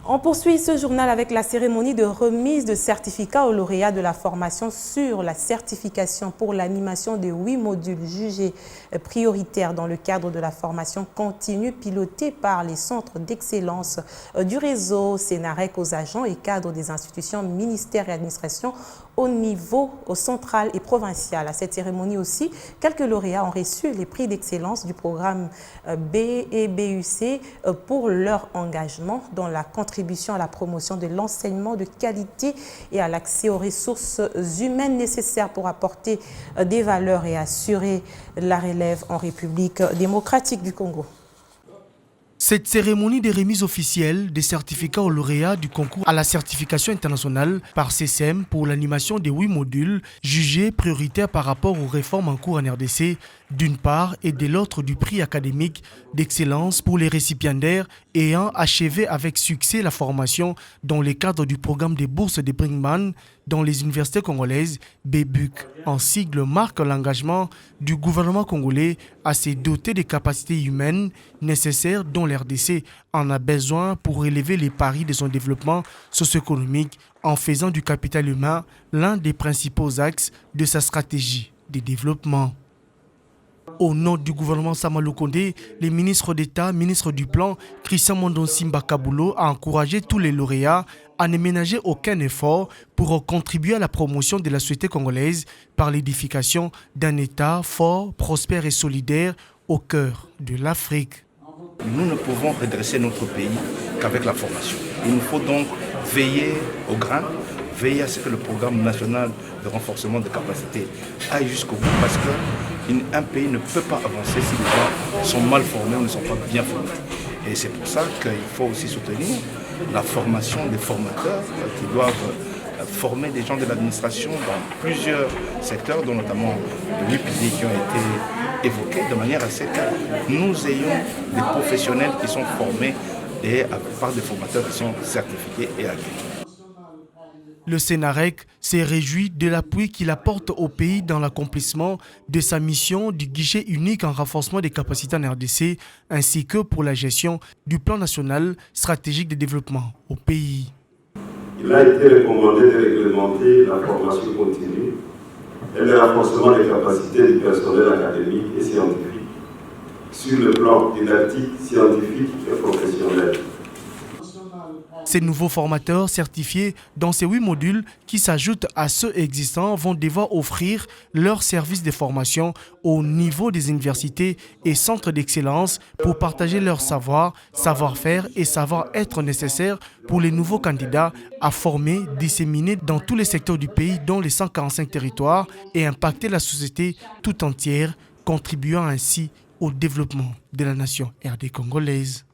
On poursuit ce journal avec la cérémonie de remise de certificats aux lauréats de la formation sur la certification pour l'animation de 8 modules jugés prioritaires dans le cadre de la formation continue pilotée par les centres d'excellence du réseau Sénarec aux agents et cadres des institutions, ministères et administrations au niveau central et provincial. À cette cérémonie aussi, quelques lauréats ont reçu les prix d'excellence du programme B et BUC pour leur engagement dans la contribution à la promotion de l'enseignement de qualité et à l'accès aux ressources humaines nécessaires pour apporter des valeurs et assurer la relève en République démocratique du Congo. Cette cérémonie de remise officielle des certificats aux lauréats du concours à la certification internationale par CCM pour l'animation des 8 modules jugés prioritaires par rapport aux réformes en cours en RDC, d'une part, et de l'autre du prix académique d'excellence pour les récipiendaires ayant achevé avec succès la formation dans le cadre du programme des bourses de Brinkman dans les universités congolaises, BBUC. En sigle marque l'engagement du gouvernement congolais à se doter des capacités humaines nécessaires dont l'RDC en a besoin pour élever les paris de son développement socio-économique en faisant du capital humain l'un des principaux axes de sa stratégie de développement. Au nom du gouvernement Sama Lukonde, le ministre d'État, ministre du Plan, Christian Mondonsimba Kabulo, a encouragé tous les lauréats à ne ménager aucun effort pour contribuer à la promotion de la société congolaise par l'édification d'un État fort, prospère et solidaire au cœur de l'Afrique. Nous ne pouvons redresser notre pays qu'avec la formation. Il nous faut donc veiller au grain, veiller à ce que le programme national de renforcement des capacités aille jusqu'au bout, parce qu'un pays ne peut pas avancer si les gens sont mal formés ou ne sont pas bien formés. Et c'est pour ça qu'il faut aussi soutenir la formation des formateurs qui doivent former des gens de l'administration dans plusieurs secteurs, dont notamment les 8 piliers qui ont été évoqués, de manière à ce que nous ayons des professionnels qui sont formés et par des formateurs qui sont certifiés et agréés. Le Sénarec s'est réjoui de l'appui qu'il apporte au pays dans l'accomplissement de sa mission du guichet unique en renforcement des capacités en RDC, ainsi que pour la gestion du plan national stratégique de développement au pays. Il a été recommandé de réglementer la formation continue et le renforcement des capacités du personnel académique et scientifique sur le plan didactique, scientifique et professionnel. Ces nouveaux formateurs certifiés dans ces 8 modules qui s'ajoutent à ceux existants vont devoir offrir leurs services de formation au niveau des universités et centres d'excellence pour partager leur savoir, savoir-faire et savoir-être nécessaires pour les nouveaux candidats à former, disséminés dans tous les secteurs du pays, dont les 145 territoires, et impacter la société tout entière, contribuant ainsi au développement de la nation RD congolaise.